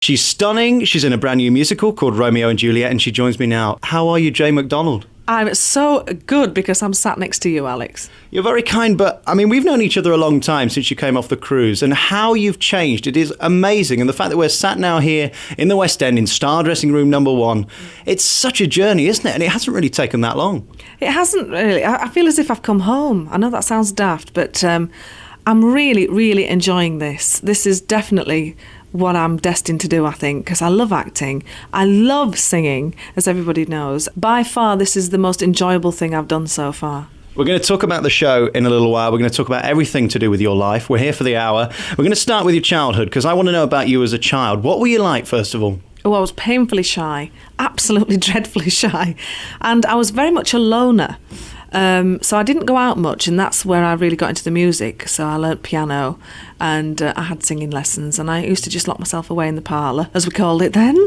She's stunning. She's in a brand new musical called Romeo and Juliet, and she joins me now. How are you, Jay McDonald? I'm so good because I'm sat next to you, Alex. You're very kind, but I mean, we've known each other a long time since you came off the cruise, and how you've changed, it is amazing. And the fact that we're sat now here in the West End in Star Dressing Room number 1, it's such a journey, isn't it? And it hasn't really taken that long. It hasn't really. I feel as if I've come home. I know that sounds daft, but I'm really, really enjoying this. This is definitely what I'm destined to do, I think, because I love acting. I love singing, as everybody knows. By far, this is the most enjoyable thing I've done so far. We're going to talk about the show in a little while. We're going to talk about everything to do with your life. We're here for the hour. We're going to start with your childhood, because I want to know about you as a child. What were you like, first of all? Oh, I was painfully shy, absolutely dreadfully shy. And I was very much a loner. So I didn't go out much, and that's where I really got into the music. So I learnt piano, and I had singing lessons, and I used to just lock myself away in the parlour, as we called it then,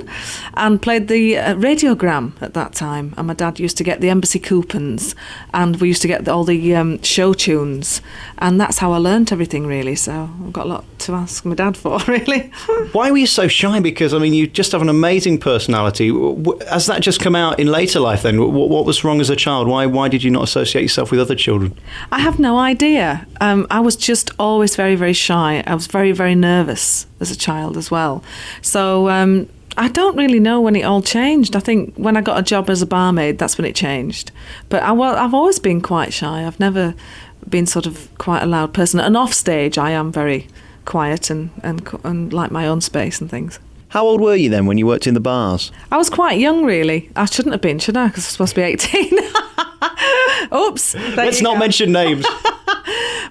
and played the radiogram at that time. And my dad used to get the embassy coupons, and we used to get all the show tunes, and that's how I learnt everything, really. So I've got a lot to ask my dad for, really. Why were you so shy? Because, I mean, you just have an amazing personality. Has that just come out in later life then? What was wrong as a child? Why did you not associate yourself with other children? I have no idea. I was just always very, very shy. I was very, very nervous as a child as well. So I don't really know when it all changed. I think when I got a job as a barmaid, that's when it changed. But I've always been quite shy. I've never been sort of quite a loud person. And off stage, I am very quiet and like my own space and things. How old were you then when you worked in the bars? I was quite young, really. I shouldn't have been, should I? Because I was supposed to be 18. Oops. Let's not mention names.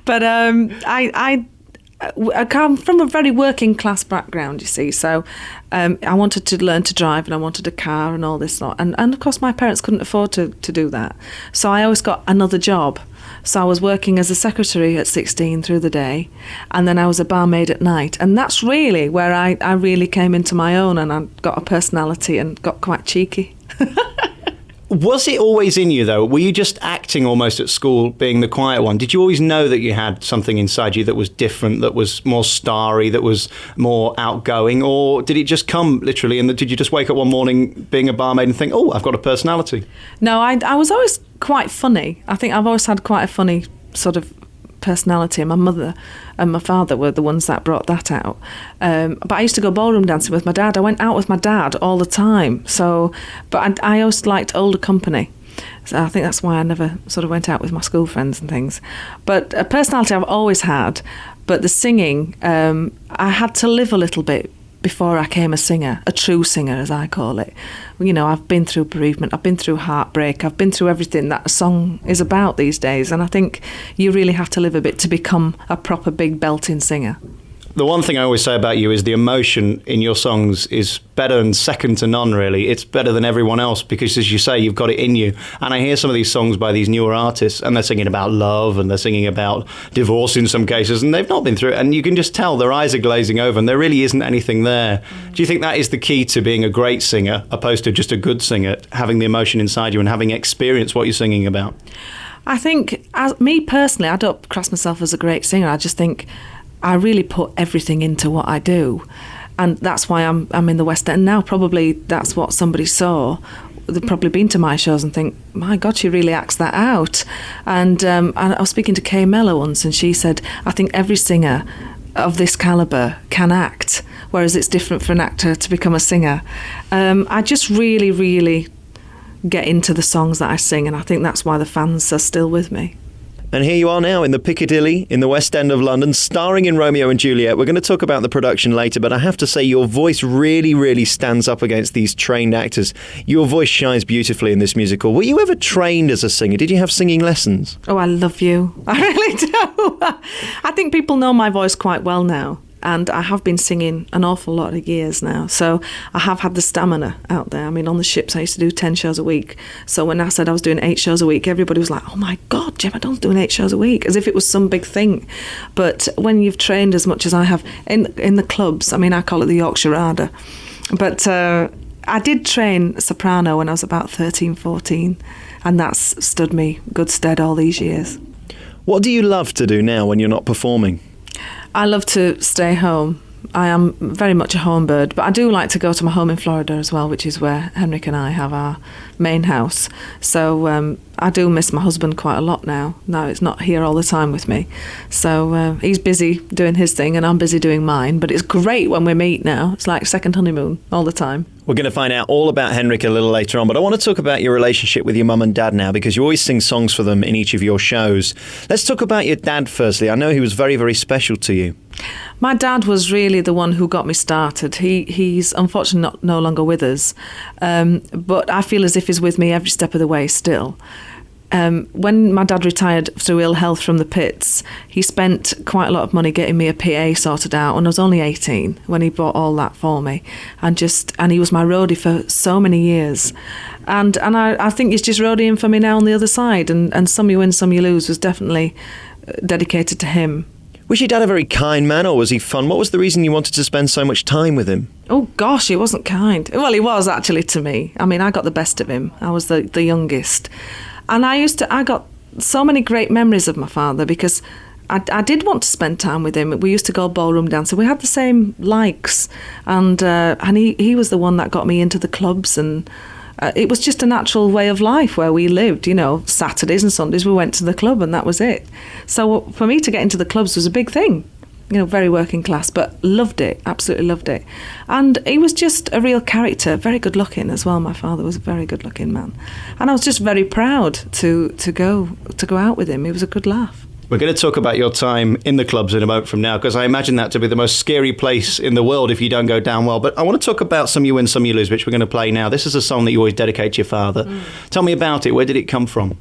But I come from a very working class background, you see, so I wanted to learn to drive, and I wanted a car and all this lot. And of course my parents couldn't afford to do that. So I always got another job. So I was working as a secretary at 16 through the day, and then I was a barmaid at night. And that's really where I really came into my own, and I got a personality and got quite cheeky. Was it always in you, though? Were you just acting almost at school, being the quiet one? Did you always know that you had something inside you that was different, that was more starry, that was more outgoing? Or did it just come literally, and did you just wake up one morning being a barmaid and think, oh, I've got a personality? No, I was always quite funny. I think I've always had quite a funny sort of personality. My mother and my father were the ones that brought that out. But I used to go ballroom dancing with my dad. I went out with my dad all the time. So, but I always liked older company. So I think that's why I never sort of went out with my school friends and things. But a personality I've always had. But the singing, I had to live a little bit before I became a singer, a true singer, as I call it. You know, I've been through bereavement, I've been through heartbreak, I've been through everything that a song is about these days, and I think you really have to live a bit to become a proper big belting singer. The one thing I always say about you is the emotion in your songs is better and second to none, really. It's better than everyone else because, as you say, you've got it in you. And I hear some of these songs by these newer artists, and they're singing about love, and they're singing about divorce in some cases, and they've not been through it. And you can just tell their eyes are glazing over, and there really isn't anything there. Do you think that is the key to being a great singer, opposed to just a good singer, having the emotion inside you and having experienced what you're singing about? I think, me personally, I don't class myself as a great singer. I just think I really put everything into what I do, and that's why I'm in the West End now. Probably that's what somebody saw. They've probably been to my shows and think, my God, she really acts that out. And I was speaking to Kay Mellor once, and she said, I think every singer of this calibre can act, whereas it's different for an actor to become a singer. I just really, really get into the songs that I sing, and I think that's why the fans are still with me. And here you are now in the Piccadilly in the West End of London, starring in Romeo and Juliet. We're going to talk about the production later, but I have to say your voice really, really stands up against these trained actors. Your voice shines beautifully in this musical. Were you ever trained as a singer? Did you have singing lessons? Oh, I love you. I really do. I think people know my voice quite well now. And I have been singing an awful lot of years now. So I have had the stamina out there. I mean, on the ships, I used to do 10 shows a week. So when I said I was doing 8 shows a week, everybody was like, oh my God, Gemma Don's doing 8 shows a week, as if it was some big thing. But when you've trained as much as I have in the clubs, I mean, I call it the Yorkshire Arder. But I did train soprano when I was about 13, 14. And that's stood me good stead all these years. What do you love to do now when you're not performing? I love to stay home I am very much a home bird, but I do like to go to my home in Florida as well, which is where Henrick and I have our main house. So I do miss my husband quite a lot now. Now it's not here all the time with me. So he's busy doing his thing and I'm busy doing mine. But it's great when we meet now. It's like second honeymoon all the time. We're going to find out all about Henrick a little later on, but I want to talk about your relationship with your mum and dad now, because you always sing songs for them in each of your shows. Let's talk about your dad firstly. I know he was very, very special to you. My dad was really the one who got me started. He's unfortunately no longer with us, but I feel as if he's with me every step of the way still. When my dad retired through ill health from the pits, he spent quite a lot of money getting me a PA sorted out when I was only 18, when he bought all that for me. And he was my roadie for so many years. And I think he's just roadieing for me now on the other side. And Some You Win, Some You Lose was definitely dedicated to him. Was your dad a very kind man, or was he fun? What was the reason you wanted to spend so much time with him? Oh gosh, he wasn't kind. Well, he was actually to me. I mean, I got the best of him. I was the youngest. And I got so many great memories of my father because I did want to spend time with him. We used to go ballroom dancing. We had the same likes, and he was the one that got me into the clubs, and it was just a natural way of life where we lived. You know, Saturdays and Sundays we went to the club, and that was it. So for me to get into the clubs was a big thing. You know, very working class, but loved it, absolutely loved it. And he was just a real character, very good looking as well. My father was a very good looking man. And I was just very proud to go out with him. It was a good laugh. We're going to talk about your time in the clubs in a moment from now, because I imagine that to be the most scary place in the world if you don't go down well. But I want to talk about Some You Win, Some You Lose, which we're going to play now. This is a song that you always dedicate to your father. Tell me about it. Where did it come from?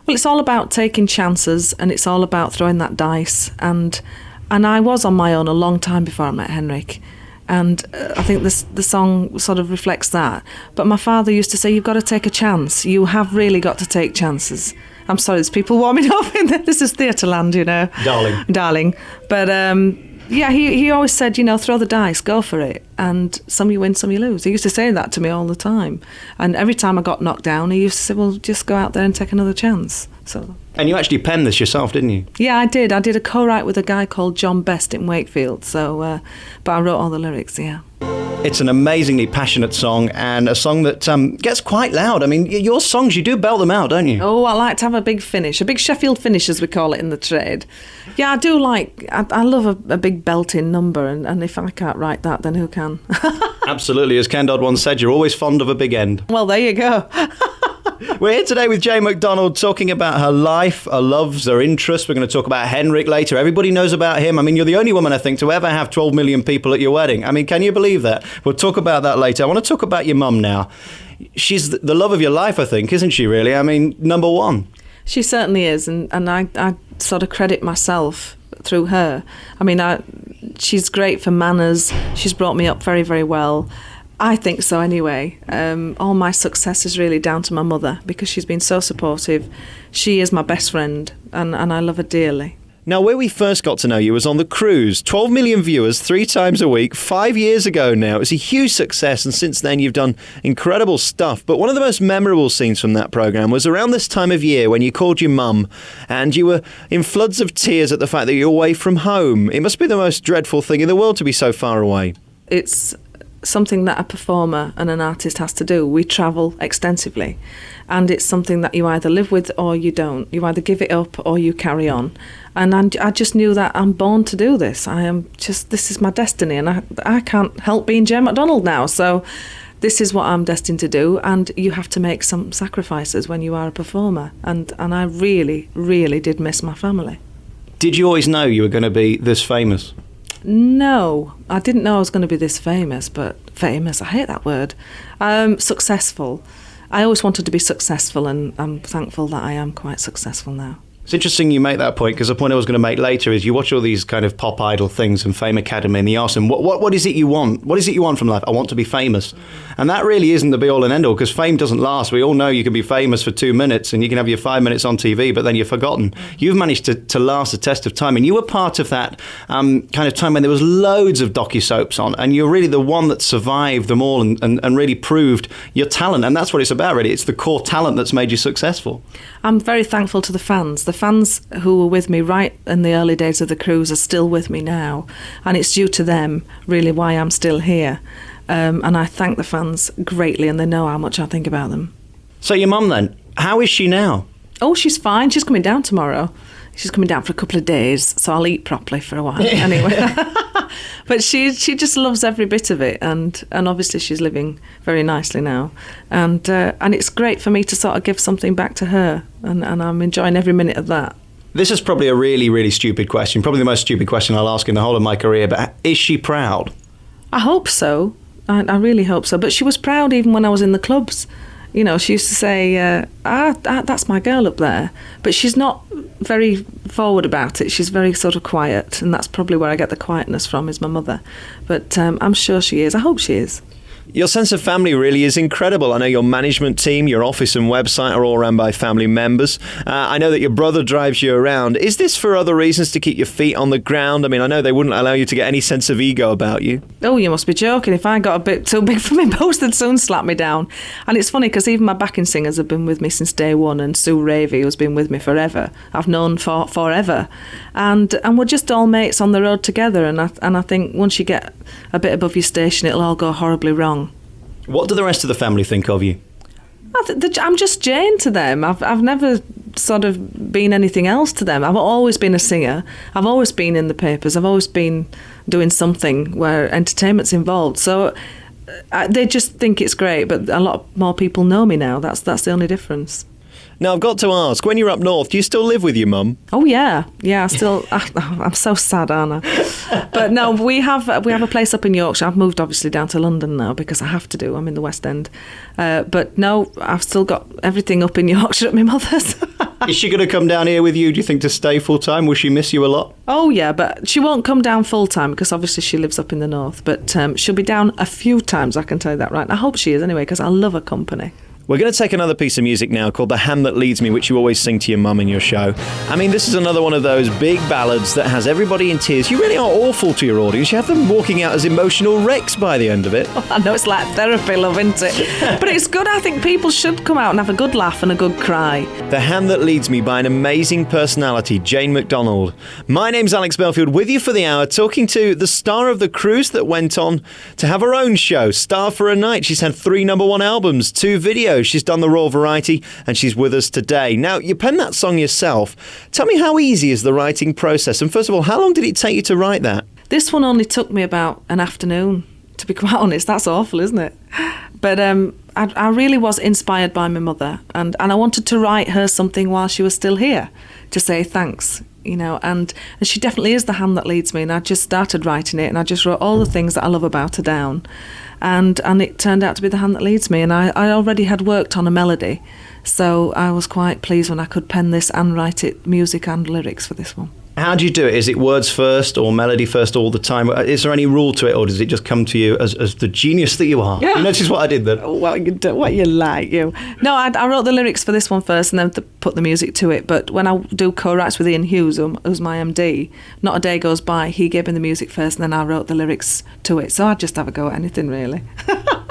Well, it's all about taking chances, and it's all about throwing that dice. And I was on my own a long time before I met Henrick. And I think the song sort of reflects that. But my father used to say, you've got to take a chance. You have really got to take chances. I'm sorry, there's people warming up in there. This is Theatreland, you know. Darling. But yeah, he always said, you know, throw the dice, go for it. And some you win, some you lose. He used to say that to me all the time. And every time I got knocked down, he used to say, well, just go out there and take another chance. And you actually penned this yourself, didn't you? Yeah, I did. I did a co-write with a guy called John Best in Wakefield. But I wrote all the lyrics, yeah. It's an amazingly passionate song, and a song that gets quite loud. I mean, your songs, you do belt them out, don't you? Oh, I like to have a big finish, a big Sheffield finish, as we call it in the trade. Yeah, I do I love a big belting number, and if I can't write that, then who can? Absolutely. As Ken Dodd once said, you're always fond of a big end. Well, there you go. We're here today with Jane McDonald, talking about her life, her loves, her interests. We're going to talk about Henrick later. Everybody knows about him. I mean, you're the only woman, I think, to ever have 12 million people at your wedding. I mean, can you believe that? We'll talk about that later. I want to talk about your mum now. She's the love of your life, I think, isn't she, really? I mean, number one. She certainly is, and I sort of credit myself through her. I mean, she's great for manners. She's brought me up very, very well. I think so anyway. All my success is really down to my mother, because she's been so supportive. She is my best friend, and I love her dearly. Now, where we first got to know you was on The Cruise. 12 million viewers 3 times a week, 5 years ago now. It was a huge success, and since then you've done incredible stuff. But one of the most memorable scenes from that programme was around this time of year when you called your mum, and you were in floods of tears at the fact that you're away from home. It must be the most dreadful thing in the world to be so far away. It's something that a performer and an artist has to do. We travel extensively, and it's something that you either live with or you don't. You either give it up or you carry on. And I just knew that I'm born to do this. This is my destiny, and I can't help being Jane McDonald now. So this is what I'm destined to do, and you have to make some sacrifices when you are a performer. And I really, really did miss my family. Did you always know you were going to be this famous? No, I didn't know I was going to be this famous, but famous, I hate that word. Successful. I always wanted to be successful, and I'm thankful that I am quite successful now. It's interesting you make that point, because the point I was going to make later is you watch all these kind of pop idol things and Fame Academy, and you ask them, what is it you want? What is it you want from life? I want to be famous. And that really isn't the be-all and end-all, because fame doesn't last. We all know you can be famous for 2 minutes and you can have your 5 minutes on TV, but then you're forgotten. You've managed to last the test of time, and you were part of that kind of time when there was loads of docu-soaps on, and you're really the one that survived them all and really proved your talent. And that's what it's about, really. It's the core talent that's made you successful. I'm very thankful to the fans. The fans who were with me right in the early days of the cruise are still with me now, and it's due to them really why I'm still here. And I thank the fans greatly, and they know how much I think about them. So your mum then, how is she now? Oh, she's fine. She's coming down tomorrow. She's coming down for a couple of days, so I'll eat properly for a while anyway. But she just loves every bit of it, and obviously she's living very nicely now, and it's great for me to sort of give something back to her, and I'm enjoying every minute of that. This is probably a really, really stupid question, probably the most stupid question I'll ask in the whole of my career, but is she proud? I hope so. I really hope so. But she was proud even when I was in the clubs. You know, she used to say, that's my girl up there. But she's not very forward about it. She's very sort of quiet. And that's probably where I get the quietness from, is my mother. But I'm sure she is. I hope she is. Your sense of family really is incredible. I know your management team, your office and website are all run by family members. I know that your brother drives you around. Is this for other reasons, to keep your feet on the ground? I mean, I know they wouldn't allow you to get any sense of ego about you. Oh, you must be joking. If I got a bit too big for me both, they'd soon slap me down. And it's funny because even my backing singers have been with me since day one, and Sue Ravey, who's been with me forever, I've known forever. And we're just all mates on the road together. And I think once you get a bit above your station, it'll all go horribly wrong. What do the rest of the family think of you? I'm just Jane to them. I've never sort of been anything else to them. I've always been a singer. I've always been in the papers. I've always been doing something where entertainment's involved. So they just think it's great, but a lot more people know me now. That's the only difference. Now, I've got to ask, when you're up north, do you still live with your mum? Oh, yeah. Yeah, I'm so sad, aren't I? But no, we have a place up in Yorkshire. I've moved, obviously, down to London now because I have to do. I'm in the West End. But no, I've still got everything up in Yorkshire at my mother's. Is she going to come down here with you, do you think, to stay full-time? Will she miss you a lot? Oh, yeah, but she won't come down full-time because obviously she lives up in the north. But she'll be down a few times, I can tell you that, right? And I hope she is anyway, because I love her company. We're going to take another piece of music now called The Hand That Leads Me, which you always sing to your mum in your show. I mean, this is another one of those big ballads that has everybody in tears. You really are awful to your audience. You have them walking out as emotional wrecks by the end of it. I know, it's like therapy, love, isn't it? But it's good. I think people should come out and have a good laugh and a good cry. The Hand That Leads Me by an amazing personality, Jane McDonald. My name's Alex Belfield, with you for the hour, talking to the star of the cruise that went on to have her own show, Star for a Night. She's had 3 #1 albums, 2 videos. She's done the raw variety, and she's with us today. Now, you penned that song yourself. Tell me, how easy is the writing process? And first of all, how long did it take you to write that? This one only took me about an afternoon, to be quite honest. That's awful, isn't it? But I really was inspired by my mother, and I wanted to write her something while she was still here to say thanks, you know, and she definitely is the hand that leads me. And I just started writing it, and I just wrote all the things that I love about her down, and it turned out to be the hand that leads me. And I already had worked on a melody, so I was quite pleased when I could pen this and write it, music and lyrics for this one. How do you do it? Is it words first or melody first all the time? Is there any rule to it, or does it just come to you as the genius that you are? Yeah. You notice what I did then? What you like, you. No, I wrote the lyrics for this one first and then put the music to it. But when I do co-writes with Ian Hughes, who's my MD, not a day goes by, he gave me the music first and then I wrote the lyrics to it. So I just have a go at anything, really.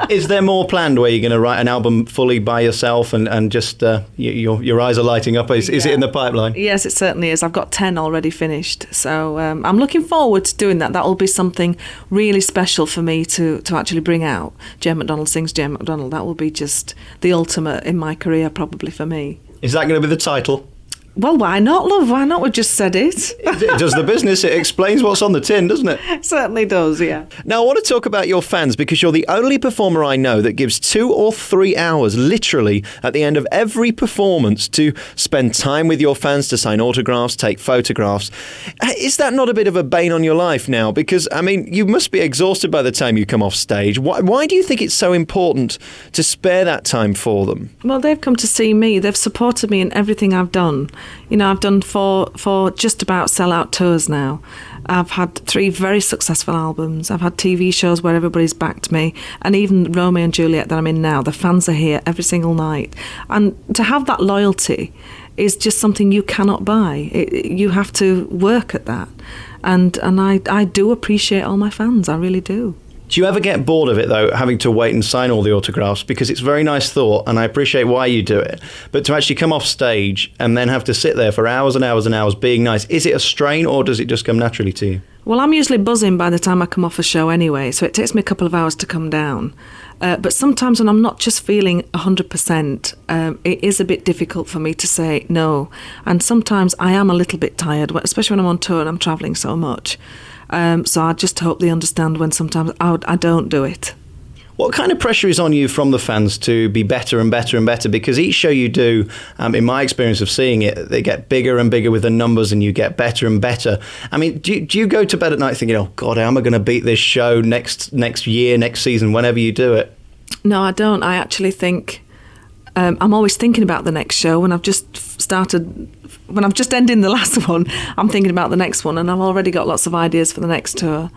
Is there more planned where you're going to write an album fully by yourself and just your eyes are lighting up? Is it in the pipeline? Yes, it certainly is. I've got 10 already finished. So I'm looking forward to doing that. That will be something really special for me to actually bring out. Jane McDonald sings Jane McDonald. That will be just the ultimate in my career, probably, for me. Is that going to be the title? Well, why not, love? Why not? We just said it. It does the business. It explains what's on the tin, doesn't it? It certainly does, yeah. Now, I want to talk about your fans, because you're the only performer I know that gives 2 or 3 hours, literally, at the end of every performance to spend time with your fans, to sign autographs, take photographs. Is that not a bit of a bane on your life now? Because, I mean, you must be exhausted by the time you come off stage. Why do you think it's so important to spare that time for them? Well, they've come to see me. They've supported me in everything I've done. You know, I've done four just about sell-out tours now. I've had 3 very successful albums. I've had TV shows where everybody's backed me. And even Romeo and Juliet that I'm in now, the fans are here every single night. And to have that loyalty is just something you cannot buy. You have to work at that. And I do appreciate all my fans. I really do. Do you ever get bored of it, though, having to wait and sign all the autographs? Because it's a very nice thought, and I appreciate why you do it. But to actually come off stage and then have to sit there for hours and hours and hours being nice, is it a strain or does it just come naturally to you? Well, I'm usually buzzing by the time I come off a show anyway, so it takes me a couple of hours to come down. But sometimes when I'm not just feeling 100%, it is a bit difficult for me to say no. And sometimes I am a little bit tired, especially when I'm on tour and I'm travelling so much. So I just hope they understand when sometimes I don't do it. What kind of pressure is on you from the fans to be better and better and better? Because each show you do, in my experience of seeing it, they get bigger and bigger with the numbers and you get better and better. I mean, do you go to bed at night thinking, oh, God, how am I going to beat this show next year, next season, whenever you do it? No, I don't. I actually think I'm always thinking about the next show. When I've just ending the last one, I'm thinking about the next one, and I've already got lots of ideas for the next tour.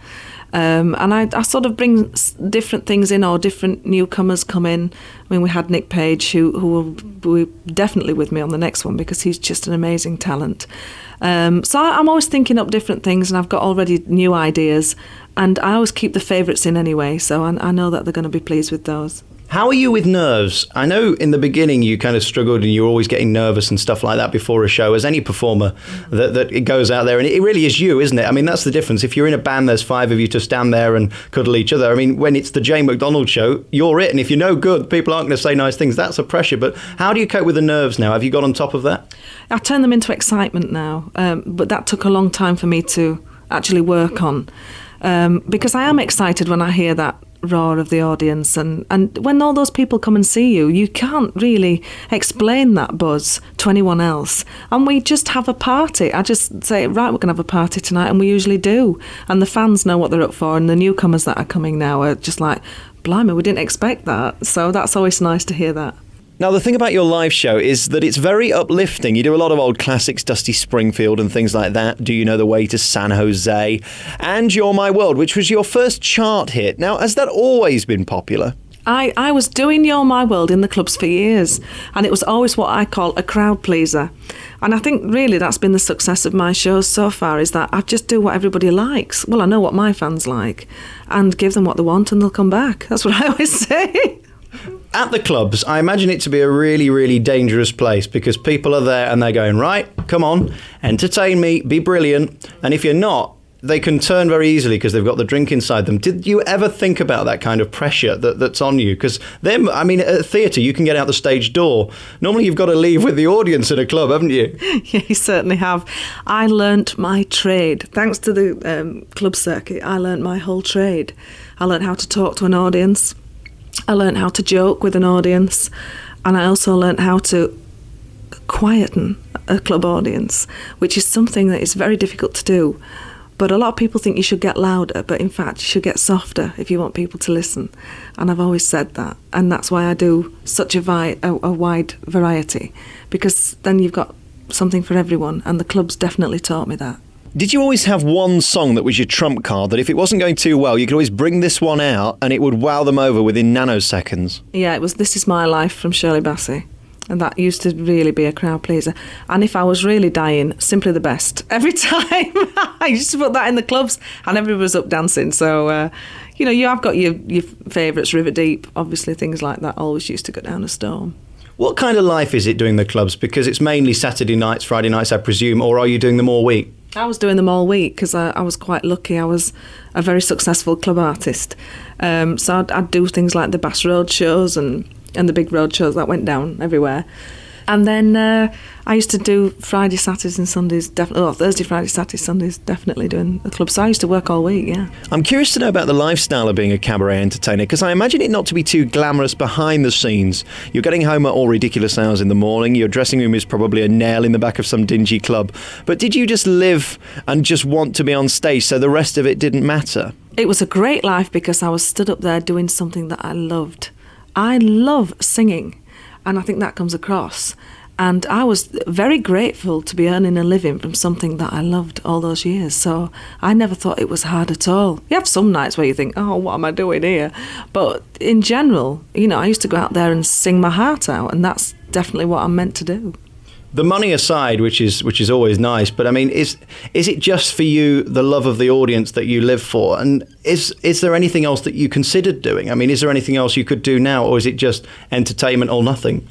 And I sort of bring different things in, or different newcomers come in. I mean, we had Nick Page, who will be definitely with me on the next one because he's just an amazing talent. So I'm always thinking up different things, and I've got already new ideas, and I always keep the favourites in anyway, so I know that they're going to be pleased with those. How are you with nerves? I know in the beginning you kind of struggled and you were always getting nervous and stuff like that before a show, as any performer, that it goes out there, and it really is you, isn't it? I mean, that's the difference. If you're in a band, there's 5 of you to stand there and cuddle each other. I mean, when it's the Jane McDonald show, you're it, and if you're no good, people aren't going to say nice things. That's a pressure. But how do you cope with the nerves now? Have you got on top of that? I turn them into excitement now, but that took a long time for me to actually work on, because I am excited when I hear that roar of the audience, and when all those people come and see you, you can't really explain that buzz to anyone else, and we just have a party. I just say, right, we're going to have a party tonight, and we usually do, and the fans know what they're up for, and the newcomers that are coming now are just like, blimey, we didn't expect that. So that's always nice to hear that. Now, the thing about your live show is that it's very uplifting. You do a lot of old classics, Dusty Springfield and things like that. Do You Know the Way to San Jose? And You're My World, which was your first chart hit. Now, has that always been popular? I was doing You're My World in the clubs for years, and it was always what I call a crowd pleaser. And I think really that's been the success of my shows so far, is that I just do what everybody likes. Well, I know what my fans like, and give them what they want and they'll come back. That's what I always say. At the clubs, I imagine it to be a really, really dangerous place, because people are there and they're going, right, come on, entertain me, be brilliant. And if you're not, they can turn very easily because they've got the drink inside them. Did you ever think about that kind of pressure that's on you? Because then, I mean, at a theatre, you can get out the stage door. Normally, you've got to leave with the audience at a club, haven't you? Yeah, you certainly have. I learnt my trade. Thanks to the club circuit, I learnt my whole trade. I learnt how to talk to an audience. I learnt how to joke with an audience, and I also learnt how to quieten a club audience, which is something that is very difficult to do. But a lot of people think you should get louder, but in fact you should get softer if you want people to listen. And I've always said that, and that's why I do such a wide variety, because then you've got something for everyone, and the clubs definitely taught me that. Did you always have one song that was your trump card, that if it wasn't going too well, you could always bring this one out and it would wow them over within nanoseconds? Yeah, it was This Is My Life from Shirley Bassey. And that used to really be a crowd pleaser. And if I was really dying, Simply the Best. Every time I used to put that in the clubs and everybody was up dancing. So, you have got your favourites, River Deep, obviously things like that always used to go down a storm. What kind of life is it doing the clubs? Because it's mainly Saturday nights, Friday nights, I presume, or are you doing them all week? I was doing them all week because I was quite lucky. I was a very successful club artist. So I'd do things like the Bass Road shows and the big road shows that went down everywhere. And then I used to do Friday, Saturdays and Sundays, Thursday, Friday, Saturday, Sundays, definitely doing the club. So I used to work all week, yeah. I'm curious to know about the lifestyle of being a cabaret entertainer, because I imagine it not to be too glamorous behind the scenes. You're getting home at all ridiculous hours in the morning, your dressing room is probably a nail in the back of some dingy club. But did you just live and just want to be on stage so the rest of it didn't matter? It was a great life because I was stood up there doing something that I loved. I love singing. And I think that comes across. And I was very grateful to be earning a living from something that I loved all those years. So I never thought it was hard at all. You have some nights where you think, oh, what am I doing here? But in general, I used to go out there and sing my heart out. And that's definitely what I'm meant to do. The money aside, which is always nice, but I mean, is it just for you the love of the audience that you live for? And is there anything else that you considered doing? I mean, is there anything else you could do now, or is it just entertainment or nothing?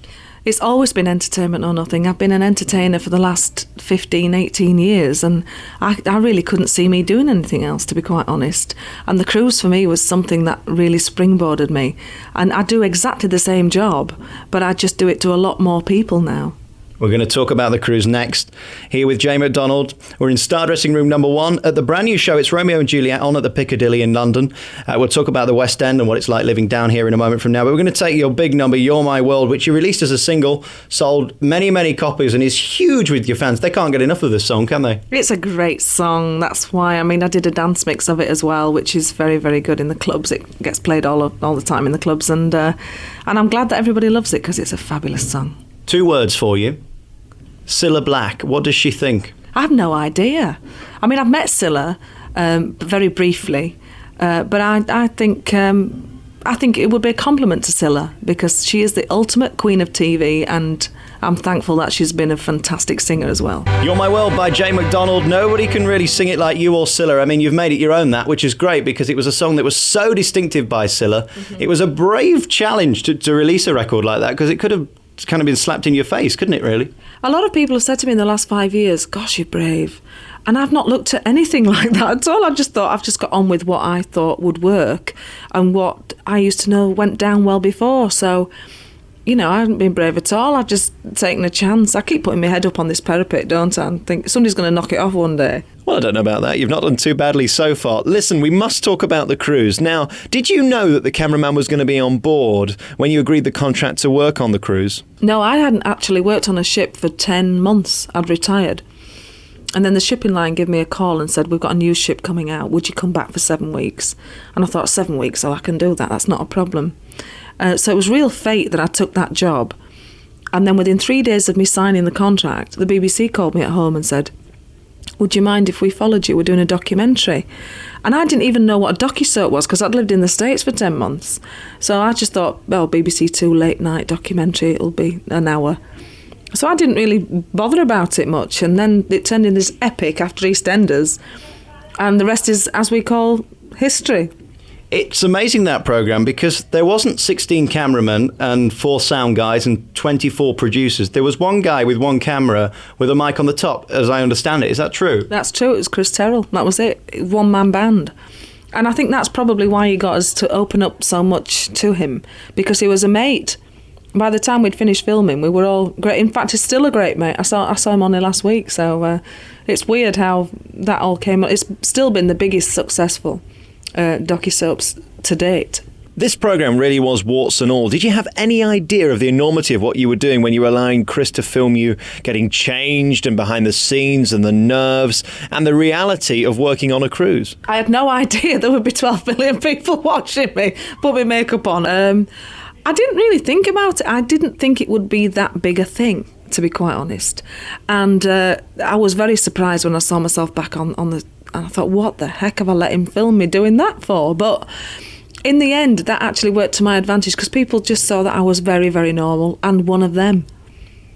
It's always been entertainment or nothing. I've been an entertainer for the last 15, 18 years, and I really couldn't see me doing anything else, to be quite honest. And the cruise for me was something that really springboarded me. And I do exactly the same job, but I just do it to a lot more people now. We're going to talk about the cruise next. Here with Jay McDonald. We're in Star Dressing Room number 1 at the brand new show. It's Romeo and Juliet on at the Piccadilly in London. We'll talk about the West End and what it's like living down here in a moment from now. But we're going to take your big number, You're My World, which you released as a single, sold many, many copies, and is huge with your fans. They can't get enough of this song, can they? It's a great song. That's why. I mean, I did a dance mix of it as well, which is very, very good in the clubs. It gets played all the time in the clubs, and I'm glad that everybody loves it because it's a fabulous song. 2 words for you. Cilla Black, what does she think? I have no idea. I mean, I've met Cilla very briefly, but I think it would be a compliment to Cilla because she is the ultimate queen of TV, and I'm thankful that she's been a fantastic singer as well. You're My World by Jay McDonald. Nobody can really sing it like you or Cilla. I mean, you've made it your own, that, which is great because it was a song that was so distinctive by Cilla. Mm-hmm. It was a brave challenge to release a record like that because it could have kind of been slapped in your face, couldn't it, really? A lot of people have said to me in the last 5 years, gosh, you're brave. And I've not looked at anything like that at all. I've just thought I've just got on with what I thought would work and what I used to know went down well before. So, you know, I haven't been brave at all. I've just taken a chance. I keep putting my head up on this parapet, don't I? And think somebody's going to knock it off one day. Well, I don't know about that. You've not done too badly so far. Listen, we must talk about the cruise. Now, did you know that the cameraman was going to be on board when you agreed the contract to work on the cruise? No, I hadn't actually worked on a ship for 10 months. I'd retired. And then the shipping line gave me a call and said, we've got a new ship coming out. Would you come back for 7 weeks? And I thought, 7 weeks, oh, I can do that. That's not a problem. So it was real fate that I took that job. And then within 3 days of me signing the contract, the BBC called me at home and said, would you mind if we followed you? We're doing a documentary. And I didn't even know what a docusoap was because I'd lived in the States for 10 months. So I just thought, well, BBC 2 late night documentary, it'll be an hour. So I didn't really bother about it much. And then it turned into this epic after EastEnders. And the rest is, as we call, history. It's amazing, that programme, because there wasn't 16 cameramen and 4 sound guys and 24 producers. There was one guy with one camera with a mic on the top, as I understand it. Is that true? That's true. It was Chris Terrell. That was it. One-man band. And I think that's probably why he got us to open up so much to him, because he was a mate. By the time we'd finished filming, we were all great. In fact, he's still a great mate. I saw him on there last week, so it's weird how that all came up. It's still been the biggest successful docusoaps to date. This programme really was warts and all. Did you have any idea of the enormity of what you were doing when you were allowing Chris to film you getting changed and behind the scenes and the nerves and the reality of working on a cruise? I had no idea there would be 12 million people watching me put my makeup on. I didn't really think about it. I didn't think it would be that big a thing, to be quite honest. And I was very surprised when I saw myself back on the... And I thought, what the heck have I let him film me doing that for? But in the end, that actually worked to my advantage because people just saw that I was very, very normal and one of them.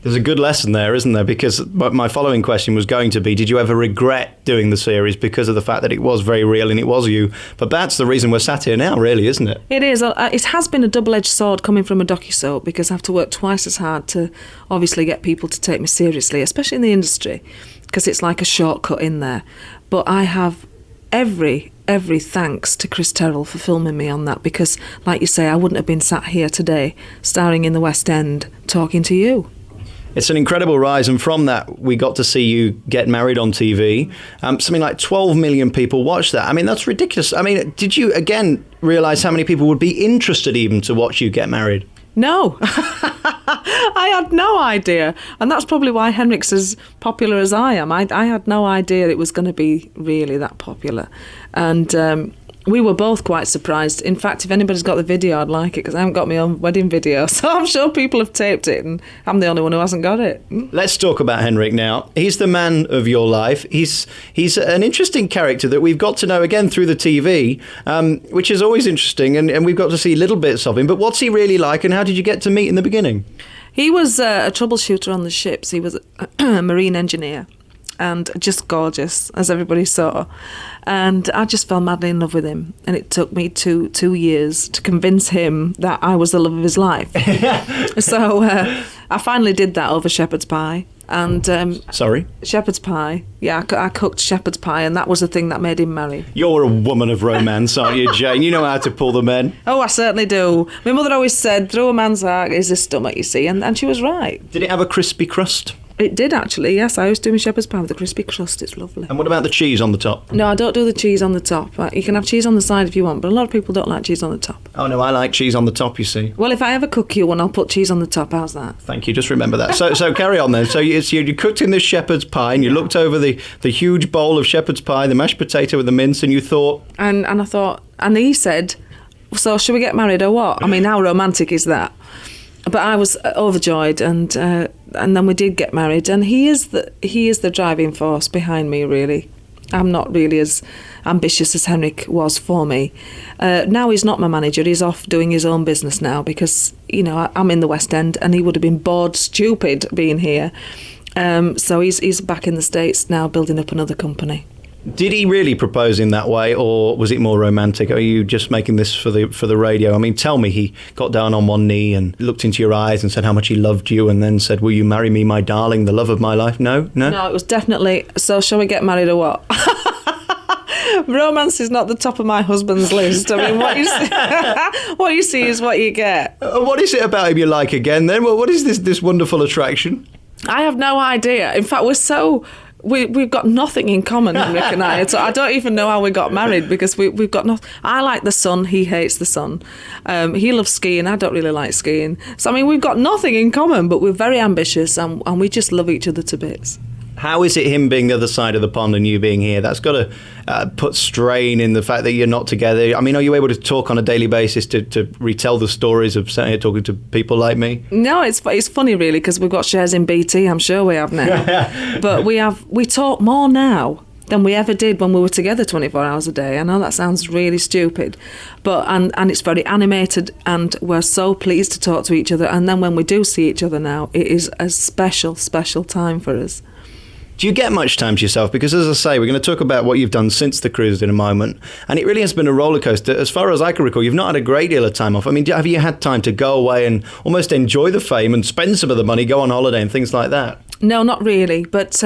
There's a good lesson there, isn't there? Because my following question was going to be, did you ever regret doing the series because of the fact that it was very real and it was you? But that's the reason we're sat here now, really, isn't it? It is. It has been a double-edged sword coming from a docusoap because I have to work twice as hard to obviously get people to take me seriously, especially in the industry, because it's like a shortcut in there. But I have every thanks to Chris Terrell for filming me on that because, like you say, I wouldn't have been sat here today starring in the West End talking to you. It's an incredible rise, and from that we got to see you get married on TV. Something like 12 million people watched that. I mean, that's ridiculous. I mean, did you, again, realise how many people would be interested even to watch you get married? No, I had no idea. And that's probably why Henrick's as popular as I am. I had no idea it was going to be really that popular. And we were both quite surprised. In fact, if anybody's got the video, I'd like it, because I haven't got my own wedding video. So I'm sure people have taped it, and I'm the only one who hasn't got it. Let's talk about Henrick now. He's the man of your life. He's an interesting character that we've got to know again through the TV, which is always interesting, and we've got to see little bits of him. But what's he really like, and how did you get to meet in the beginning? He was a troubleshooter on the ships. He was a marine engineer, and just gorgeous, as everybody saw. And I just fell madly in love with him. And it took me two years to convince him that I was the love of his life. So I finally did that over shepherd's pie. And Sorry? Shepherd's pie. Yeah, I cooked shepherd's pie, and that was the thing that made him marry. You're a woman of romance, aren't you, Jane? You know how to pull them in. Oh, I certainly do. My mother always said, through a man's heart is his stomach, you see. And she was right. Did it have a crispy crust? It did, actually, yes. I always do my shepherd's pie with a crispy crust. It's lovely. And what about the cheese on the top? No, I don't do the cheese on the top. You can have cheese on the side if you want, but a lot of people don't like cheese on the top. Oh, no, I like cheese on the top, you see. Well, if I ever cook you one, I'll put cheese on the top. How's that? Thank you, just remember that. So carry on then. So you cooked in this shepherd's pie, and you looked over the huge bowl of shepherd's pie, the mashed potato with the mince, and you thought... And I thought... And he said, so should we get married or what? I mean, how romantic is that? But I was overjoyed, and then we did get married, and he is the driving force behind me, really. I'm not really as ambitious as Henrick was for me. Now he's not my manager. He's off doing his own business now, because, you know, I'm in the West End, and he would have been bored stupid being here. So he's back in the States now, building up another company. Did he really propose in that way, or was it more romantic? Are you just making this for the radio? I mean, tell me, he got down on one knee and looked into your eyes and said how much he loved you, and then said, will you marry me, my darling, the love of my life? No? No, it was definitely, so shall we get married or what? Romance is not the top of my husband's list. I mean, what you see is what you get. What is it about him you like again then? Well, what is this wonderful attraction? I have no idea. In fact, we've got nothing in common, Henrick and I. So I don't even know how we got married, because we've got nothing. I like the sun, he hates the sun. He loves skiing, I don't really like skiing. So, I mean, we've got nothing in common, but we're very ambitious, and we just love each other to bits. How is it him being the other side of the pond and you being here? That's got to put strain in the fact that you're not together. I mean, are you able to talk on a daily basis to retell the stories of sitting here talking to people like me? No, it's funny, really, because we've got shares in BT. I'm sure we have now. But we talk more now than we ever did when we were together 24 hours a day. I know that sounds really stupid, but and it's very animated, and we're so pleased to talk to each other. And then when we do see each other now, it is a special, special time for us. Do you get much time to yourself? Because, as I say, we're going to talk about what you've done since the cruise in a moment, and it really has been a roller coaster. As far as I can recall, you've not had a great deal of time off. I mean, have you had time to go away and almost enjoy the fame and spend some of the money, go on holiday and things like that? No, not really, but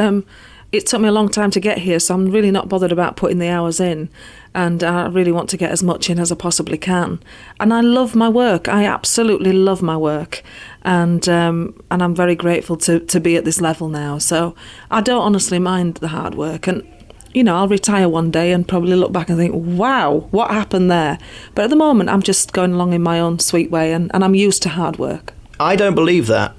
it took me a long time to get here, so I'm really not bothered about putting the hours in, and I really want to get as much in as I possibly can. And I love my work. I absolutely love my work, and I'm very grateful to be at this level now. So I don't honestly mind the hard work, and you know, I'll retire one day and probably look back and think, wow, what happened there? But at the moment, I'm just going along in my own sweet way, and I'm used to hard work. I don't believe that.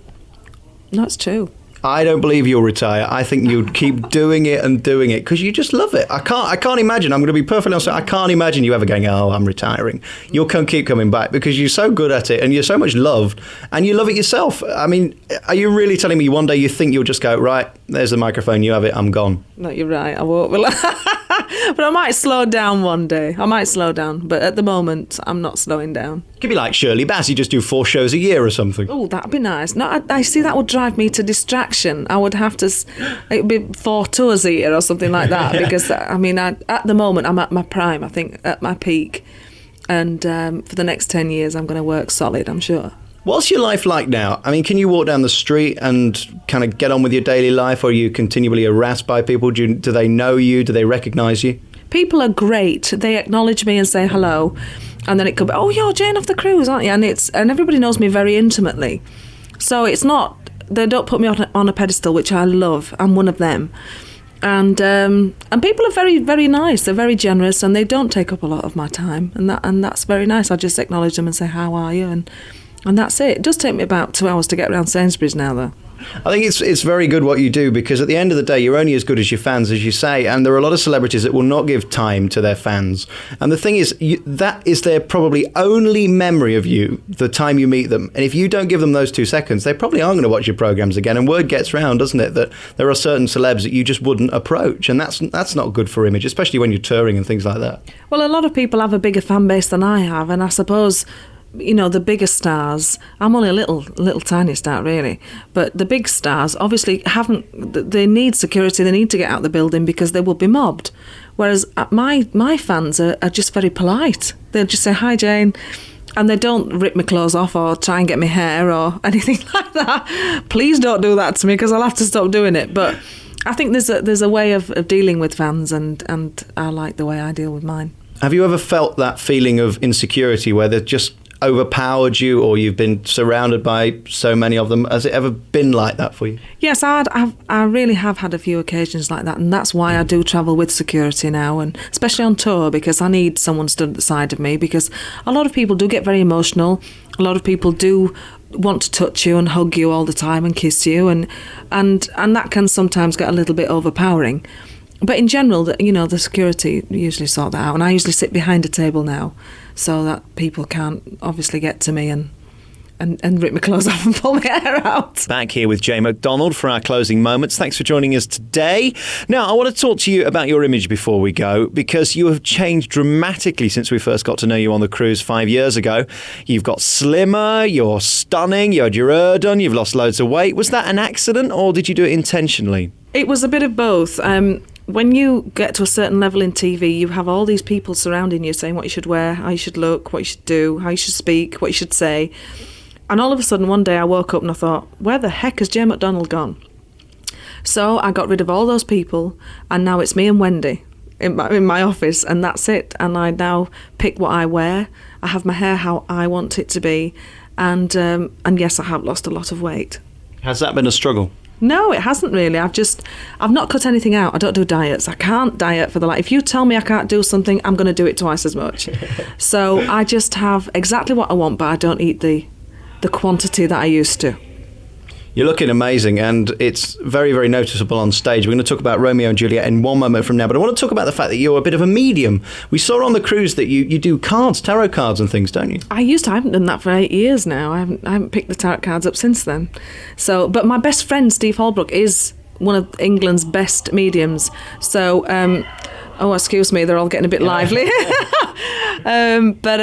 No, it's true. I don't believe you'll retire. I think you'd keep doing it and doing it because you just love it. I can't imagine. I'm going to be perfectly honest. I can't imagine you ever going, oh, I'm retiring. You'll keep coming back because you're so good at it and you're so much loved and you love it yourself. I mean, are you really telling me one day you think you'll just go, right, there's the microphone, you have it, I'm gone? No, you're right. I won't. But I might slow down one day. I might slow down. But at the moment, I'm not slowing down. It could be like Shirley Bassey, just do 4 shows a year or something. Oh, that'd be nice. No, I see that would drive me to distraction. I would have to, it would be 4 tours a year or something like that. Because, I mean, at the moment, I'm at my prime, I think, at my peak. And for the next 10 years, I'm going to work solid, I'm sure. What's your life like now? I mean, can you walk down the street and kind of get on with your daily life, or are you continually harassed by people? Do they know you? Do they recognise you? People are great. They acknowledge me and say hello. And then it could be, oh, you're Jane off the cruise, aren't you? And everybody knows me very intimately. So it's not, they don't put me on a pedestal, which I love. I'm one of them. And people are very, very nice. They're very generous, and they don't take up a lot of my time. And that's very nice. I just acknowledge them and say, how are you? And that's it. It does take me about 2 hours to get around Sainsbury's now, though. I think it's very good what you do, because at the end of the day, you're only as good as your fans, as you say, and there are a lot of celebrities that will not give time to their fans. And the thing is, that is their probably only memory of you, the time you meet them. And if you don't give them those 2 seconds, they probably aren't going to watch your programmes again. And word gets round, doesn't it, that there are certain celebs that you just wouldn't approach. And that's not good for image, especially when you're touring and things like that. Well, a lot of people have a bigger fan base than I have, and I suppose, you know, the bigger stars, I'm only a little tiny star really, but the big stars obviously they need security, they need to get out of the building because they will be mobbed. Whereas my fans are just very polite. They'll just say, "Hi Jane," and they don't rip my clothes off or try and get my hair or anything like that. Please don't do that to me, because I'll have to stop doing it. But I think there's a way of dealing with fans, and I like the way I deal with mine. Have you ever felt that feeling of insecurity where they're just overpowered you, or you've been surrounded by so many of them? Has it ever been like that for you? Yes, I really have had a few occasions like that, and that's why I do travel with security now, and especially on tour, because I need someone stood at the side of me, because a lot of people do get very emotional. A lot of people do want to touch you and hug you all the time and kiss you, and that can sometimes get a little bit overpowering. But in general, you know, the security usually sort that out, and I usually sit behind a table now, so that people can't obviously get to me and rip my clothes off and pull my hair out. Back here with Jane McDonald for our closing moments. Thanks for joining us today. Now, I want to talk to you about your image before we go, because you have changed dramatically since we first got to know you on the cruise 5 years ago. You've got slimmer, you're stunning, you had your hair done, you've lost loads of weight. Was that an accident, or did you do it intentionally? It was a bit of both. When you get to a certain level in TV, you have all these people surrounding you saying what you should wear, how you should look, what you should do, how you should speak, what you should say. And all of a sudden, one day I woke up and I thought, where the heck has Jane McDonald gone? So I got rid of all those people, and now it's me and Wendy in my office, and that's it. And I now pick what I wear. I have my hair how I want it to be. And yes, I have lost a lot of weight. Has that been a struggle? No, it hasn't really. I've not cut anything out. I don't do diets. I can't diet for the life. If you tell me I can't do something, I'm going to do it twice as much. So I just have exactly what I want, but I don't eat the quantity that I used to. You're looking amazing, and it's very, very noticeable on stage. We're going to talk about Romeo and Juliet in one moment from now, but I want to talk about the fact that you're a bit of a medium. We saw on the cruise that you do cards, tarot cards and things, don't you? I haven't done that for 8 years now. I haven't picked the tarot cards up since then. So, but my best friend, Steve Holbrook, is one of England's best mediums. So, oh, excuse me, they're all getting a bit lively. But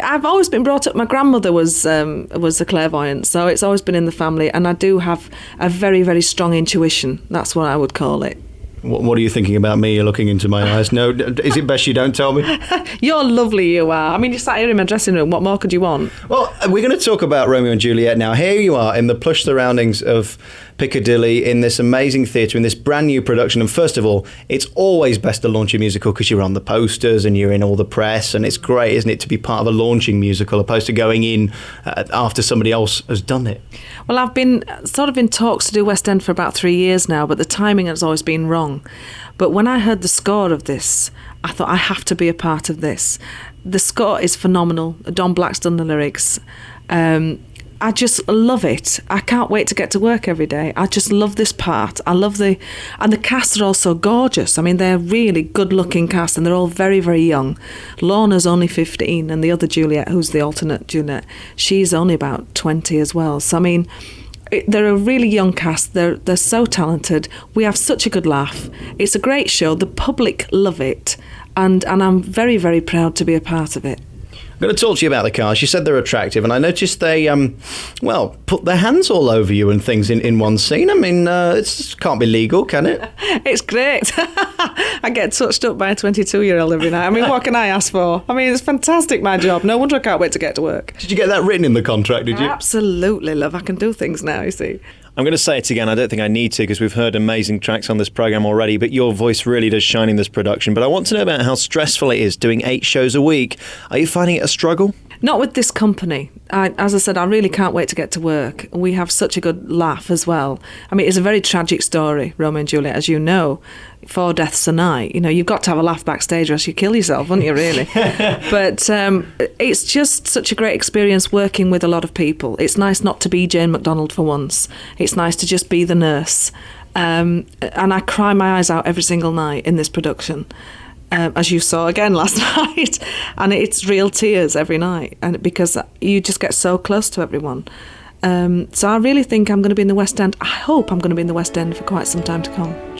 I've always been brought up. My grandmother was a clairvoyant, so it's always been in the family. And I do have a very, very strong intuition. That's what I would call it. What are you thinking about me? You're looking into my eyes. No, is it best you don't tell me? You're lovely, you are. I mean, you sat here in my dressing room. What more could you want? Well, we're going to talk about Romeo and Juliet now. Here you are in the plush surroundings of Piccadilly, in this amazing theatre, in this brand new production. And first of all, it's always best to launch a musical because you're on the posters and you're in all the press, and it's great, isn't it, to be part of a launching musical opposed to going in after somebody else has done it. Well, I've been sort of in talks to do West End for about 3 years now, but the timing has always been wrong. But when I heard the score of this, I thought I have to be a part of this. The score is phenomenal. Don Black's done the lyrics. I just love it. I can't wait to get to work every day. I just love this part. And the cast are all so gorgeous. I mean, they're really good-looking cast, and they're all very, very young. Lorna's only 15, and the other Juliet, who's the alternate Juliet, she's only about 20 as well. So, I mean, they're a really young cast. They're so talented. We have such a good laugh. It's a great show. The public love it, and I'm very, very proud to be a part of it. I'm going to talk to you about the cars. You said they're attractive, and I noticed they, put their hands all over you and things in one scene. I mean, it can't be legal, can it? It's great. I get touched up by a 22-year-old every night. I mean, what can I ask for? I mean, it's fantastic, my job. No wonder I can't wait to get to work. Did you get that written in the contract, did you? Absolutely, love. I can do things now, you see. I'm going to say it again. I don't think I need to, because we've heard amazing tracks on this programme already, but your voice really does shine in this production. But I want to know about how stressful it is doing 8 shows a week. Are you finding it a struggle? Not with this company. As I said, I really can't wait to get to work. We have such a good laugh as well. I mean, it's a very tragic story, Romeo and Juliet, as you know. 4 deaths a night. You know, you've got to have a laugh backstage or else you kill yourself, wouldn't you, really? But it's just such a great experience working with a lot of people. It's nice not to be Jane McDonald for once. It's nice to just be the nurse. And I cry my eyes out every single night in this production. As you saw again last night, and it's real tears every night, and because you just get so close to everyone. So I really think I'm going to be in the West End. I hope I'm going to be in the West End for quite some time to come.